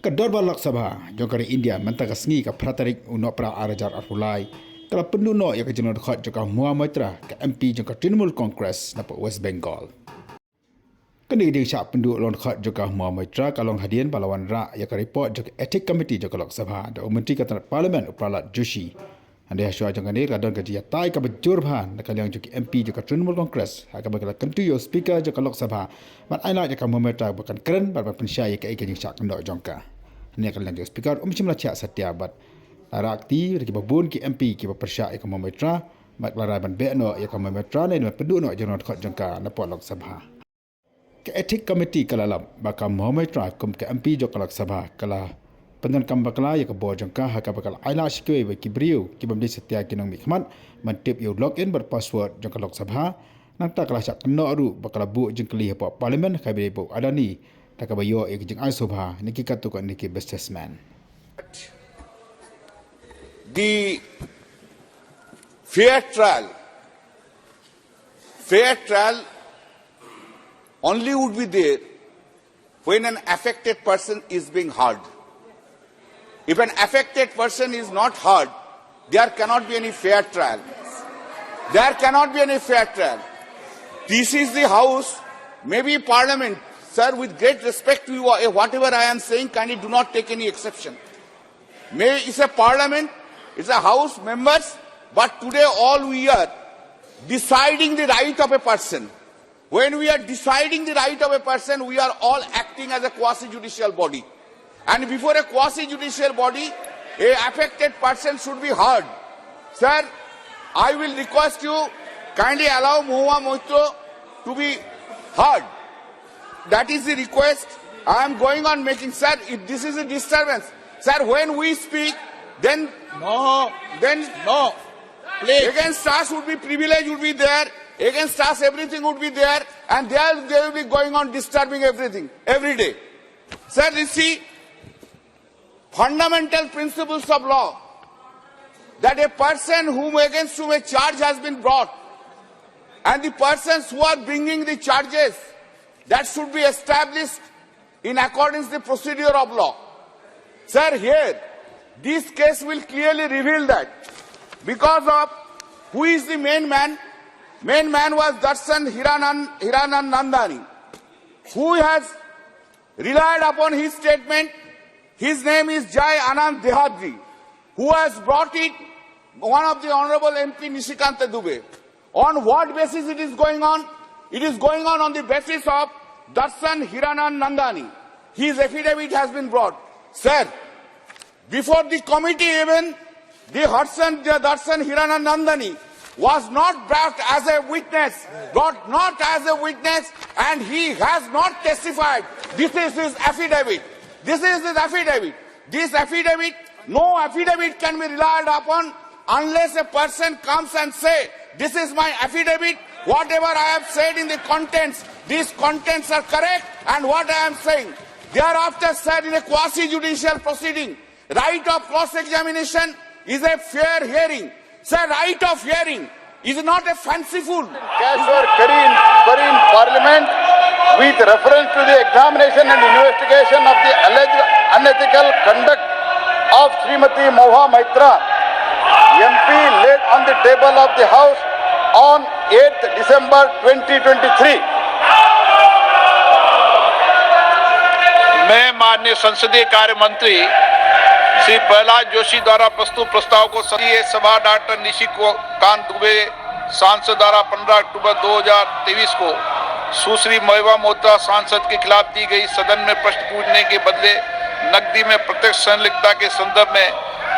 Kedor balak sabha jongkari India mentaka sengi ka pratarik unok pra arajar arpulai kalau penduno yang kejenuh dekat jongkar Moitra ke MP jongkar Trinamool Congress napa West Bengal. Kini dia syak penduduk lon dekat jongkar Moitra kalong hadian pahlawan rak yang ke report jongkar Ethic Committee jongkar Lok Sabha dan Menteri Kabinet Parlimen Upralat Joshi. Anda syua jongkar ni kadang kerja tai ka bejur bahan nak yang jongkar MP jongkar Trinamool Congress akan bagi kentuyo speaker jongkar Lok Sabha mat aina jongkar Moitra bukan keren pada pensyai ke ikan syak kendok jongkar. Ini akan lanjut speaker Cimla Cak Setiabat. Arakti dari babun ki MP ki persyak ke Moitra mat larai ban bekno ya ke Moitra ni penduduk no jenot khot jongkar napot Lok Sabha. Ke Ethic Committee kalalap bakal Moitra kum ke MP jok Lok Sabha kala pendan kam bakala ya ke bo jongkar ha ka bakal aila sikwe ki brio ki bamdi setia ki nang mikmat mantip you login berpassword jongkar Lok Sabha nang tak kala syak keno ru bakal bu jengkeli apa parlimen ka be bu Adani tak ka bayo ya jeng ai sobha niki katu ko niki businessman. The fair trial only would be there when an affected person is being heard. If an affected person is not heard, there cannot be any fair trial. There cannot be any fair trial. This is the house, maybe parliament. Sir, with great respect to you, whatever I am saying, kindly do not take any exception. It's a parliament. It's a house members, but today all we are deciding the right of a person. When we are deciding the right of a person, we are all acting as a quasi-judicial body. And before a quasi-judicial body, a affected person should be heard. Sir, I will request you, kindly allow Moitra to be heard. That is the request I am going on making. Sir, if this is a disturbance, sir, when we speak, then no, please. Against us would be privilege would be there, against us everything would be there, and they will be going on disturbing everything every day. Sir, you see, fundamental principles of law, that a person against whom a charge has been brought, and the persons who are bringing the charges, that should be established in accordance with the procedure of law. Sir, here, this case will clearly reveal that. Because of who is the main man? Main man was Darshan Hiranandani, who has relied upon his statement. His name is Jai Anand Dehadri, who has brought it, one of the Honorable MP Nishikanta Dubey. On what basis it is going on? It is going on the basis of Darshan Hiranandani. His affidavit has been brought. Sir, before the committee even, the Darshan Hiranandani was not brought as a witness, and he has not testified. This is his affidavit. This affidavit, no affidavit can be relied upon unless a person comes and say, this is my affidavit, whatever I have said in the contents, these contents are correct, and what I am saying. Thereafter, said in a quasi-judicial proceeding, right of cross-examination is a fair hearing. Sir, right of hearing is not a fanciful. Case were carried in Parliament with reference to the examination and investigation of the alleged unethical conduct of Srimati Moitra, MP, laid on the table of the House on 8th December 2023. मैं माननीय संसदीय कार्य मंत्री श्री प्रहलाद जोशी द्वारा प्रस्तुत प्रस्ताव को संसदीय सभा डॉक्टर निशिकांत दुबे सांसद द्वारा 15 अक्टूबर 2023 को सुश्री मोइत्रा सांसद के खिलाफ दी गई सदन में प्रश्न पूछने के बदले नकदी में प्रत्यक्ष संलिप्तता के संदर्भ में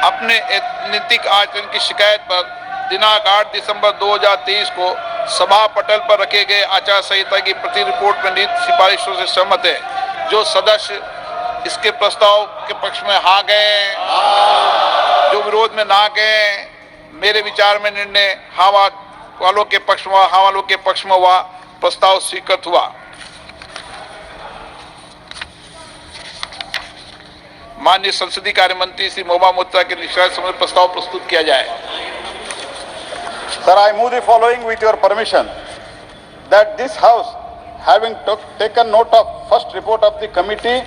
अपने अनैतिक आचरण की शिकायत पर दिनांक 8 दिसंबर 2023 को सभा पटल पर रखे गए आचार संहिता की प्रति रिपोर्ट में निहित सिफारिशों से सहमत है। जो सदस्य इसके प्रस्ताव के पक्ष में हाँ गए, जो विरोध में ना गए, मेरे विचार में निर्णय हाँ वालों के पक्ष में हुआ, प्रस्ताव स्वीकृत हुआ। माननीय संसदीय कार्य मंत्री श्री मोइत्रा के निष्कासित संबंधी प्रस्ताव प्रस्तुत किया जाए। Sir, I move the following with your permission, that this House, having taken note of first report of the Committee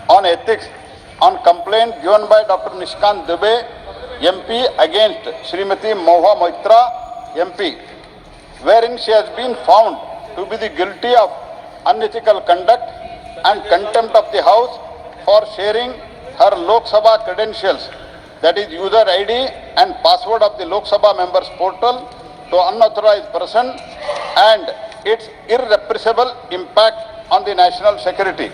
on Ethics on complaint given by Dr. Nishikant Dubey, MP, against Srimati Moitra, MP, wherein she has been found to be the guilty of unethical conduct and contempt of the House for sharing her Lok Sabha credentials, that is user ID and password of the Lok Sabha members portal, to unauthorized person, and its irrepressible impact on the national security,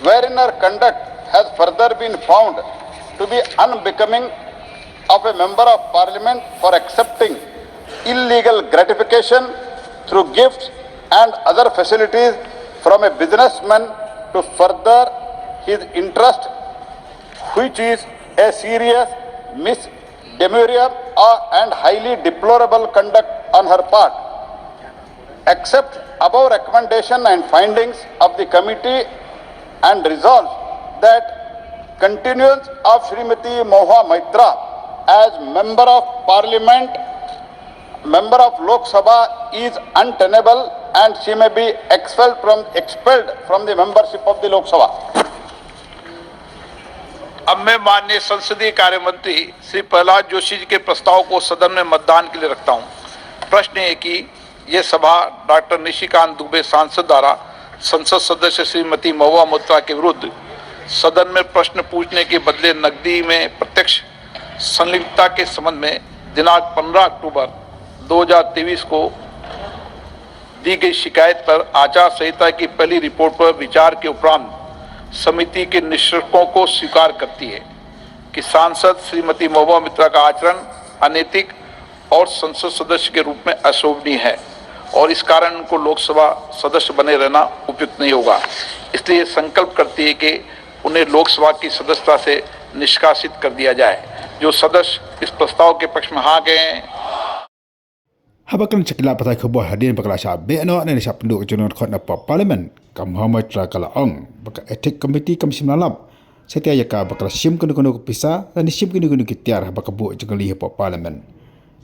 wherein her conduct has further been found to be unbecoming of a member of parliament for accepting illegal gratification through gifts and other facilities from a businessman to further his interest, which is a serious misdemeanor and highly deplorable conduct on her part. Accept above recommendation and findings of the committee and resolve that continuance of Srimati Moitra as Member of Parliament, Member of Lok Sabha is untenable, and she may be expelled from the membership of the Lok Sabha. अब मैं माननीय संसदीय कार्य मंत्री श्री प्रहलाद जोशी जी के प्रस्ताव को सदन में मतदान के लिए रखता हूं। प्रश्न है कि यह सभा डॉक्टर निशिकांत दुबे सांसद द्वारा संसद सदस्य श्रीमती मोइत्रा के विरुद्ध सदन में प्रश्न पूछने के बदले नकदी में प्रत्यक्ष संलिप्तता के संबंध में दिनांक 15 अक्टूबर 2023 को दी गई शिकायत पर आचार संहिता की पहली रिपोर्ट पर विचार के उपरांत समिति के निष्कर्षों को स्वीकार करती है कि सांसद श्रीमती मोइत्रा का आचरण अनैतिक और संसद सदस्य के रूप में अशोभनीय है और इस कारण उनको लोकसभा सदस्य बने रहना उपयुक्त नहीं होगा। इसलिए संकल्प करती है कि उन्हें लोकसभा की सदस्यता से निष्कासित कर दिया जाए। जो सदस्य इस प्रस्ताव के पक्ष में हाँ गए हैं Habakan cekila patai kebuah hadirin bakal Shah Beaiñ dan Shah penduduk jenur khot napa parlimen kam Moitra kala ong bakal etik komiti komisi malam setia yaka bakal sim kunu pisah dan sim kunu kitiar bakal bu jengli hapa parlimen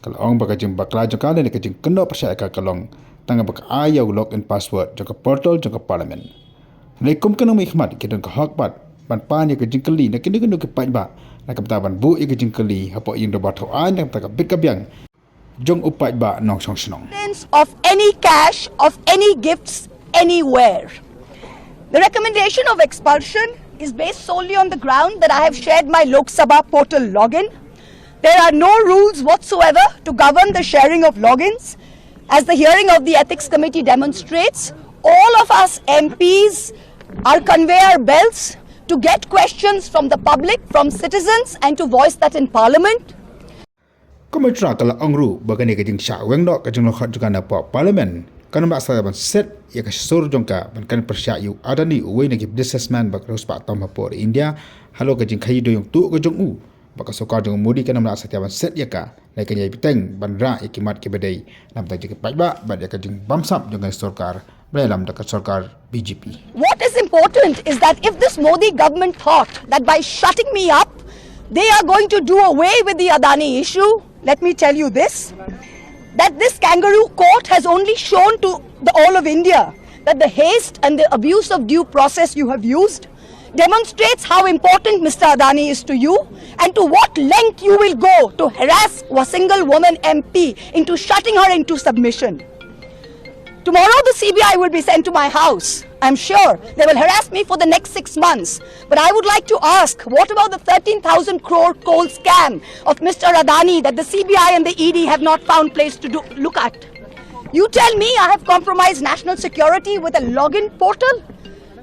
kala ong bakal jeng bakal jengka dan jeng kena percaya kalong tangga bakal ayau login password jengka portal jengka parlimen Assalamualaikum kena hikmat kidon ke hak bat ban pan ya ke jengkeli nak kunu ke pat ba nak ban bu ya ke jengkeli hapa yang dapat an yang tak bit kabyang Jong upat ba nong song snong. Of any cash, of any gifts, anywhere. The recommendation of expulsion is based solely on the ground that I have shared my Lok Sabha portal login. There are no rules whatsoever to govern the sharing of logins. As the hearing of the Ethics Committee demonstrates, all of us MPs are conveyor belts to get questions from the public, from citizens, and to voice that in Parliament. Moitra kala ongru bagani ke jeng Shah wengdok ke jeng khot juga napa parlimen kan maksa ban set ya ke sur jongka ban kan persya yu Adani uwe nagi businessman bak ruspa tom hapor India halo ke jeng khayi do yung tu ke jong u bak sokar jong mudi kan maksa tiaban set ya ka lai ke nyai piteng ban ra ikimat ke bedai nam ta ke paiba ban ya ke jeng bamsap jong sarkar belam dekat sarkar BJP. What is important is that if this Modi government thought that by shutting me up they are going to do away with the Adani issue, let me tell you this, that this kangaroo court has only shown to all of India that the haste and the abuse of due process you have used demonstrates how important Mr. Adani is to you and to what length you will go to harass a single woman MP into shutting her into submission. Tomorrow the CBI will be sent to my house. I'm sure they will harass me for the next 6 months. But I would like to ask, what about the 13,000 crore coal scam of Mr. Adani that the CBI and the ED have not found place to look at? You tell me I have compromised national security with a login portal?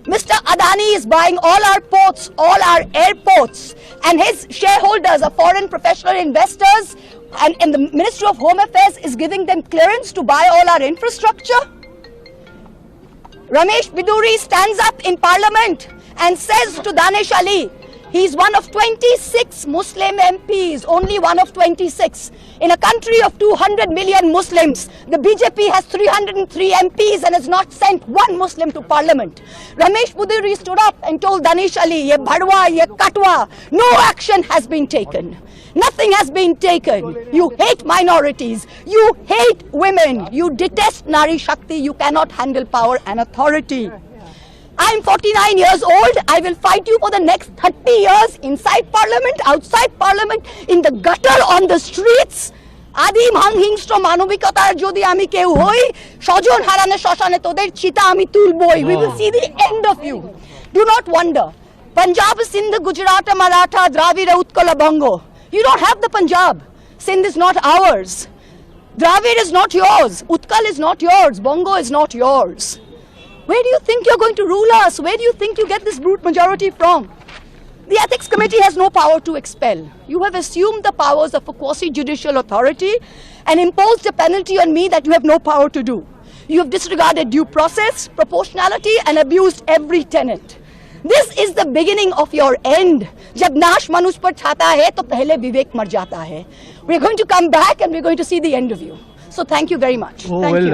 Mr. Adani is buying all our ports, all our airports, and his shareholders are foreign professional investors, and the Ministry of Home Affairs is giving them clearance to buy all our infrastructure. Ramesh Biduri stands up in Parliament and says to Danish Ali, he's one of 26 Muslim MPs, only one of 26. In a country of 200 million Muslims, the BJP has 303 MPs and has not sent one Muslim to Parliament. Ramesh Biduri stood up and told Danish Ali, ye bhadwa, ye katwa, no action has been taken. Nothing has been taken. You hate minorities. You hate women. You detest Nari Shakti. You cannot handle power and authority. I'm 49 years old. I will fight you for the next 30 years inside parliament, outside parliament, in the gutter, on the streets. আদিম হিংস্র মানবিকতার যদি আমি কেউ হই, স্বজন হারানো শ্মশানে তোদের চিতা আমি তুলবই। We will see the end of you. Do not wonder. Punjab, Sindh, Gujarat, Maratha, Dravida, Utkala, Bongo. You don't have the Punjab. Sindh is not ours. Dravid is not yours. Utkal is not yours. Bongo is not yours. Where do you think you're going to rule us? Where do you think you get this brute majority from? The Ethics Committee has no power to expel. You have assumed the powers of a quasi-judicial authority and imposed a penalty on me that you have no power to do. You have disregarded due process, proportionality, and abused every tenet. This is the beginning of your end. जब नाश मनुष्य पर छाता है तो पहले विवेक मर जाता है. We're going to come back and we're going to see the end of you. So thank you very much. Thank you.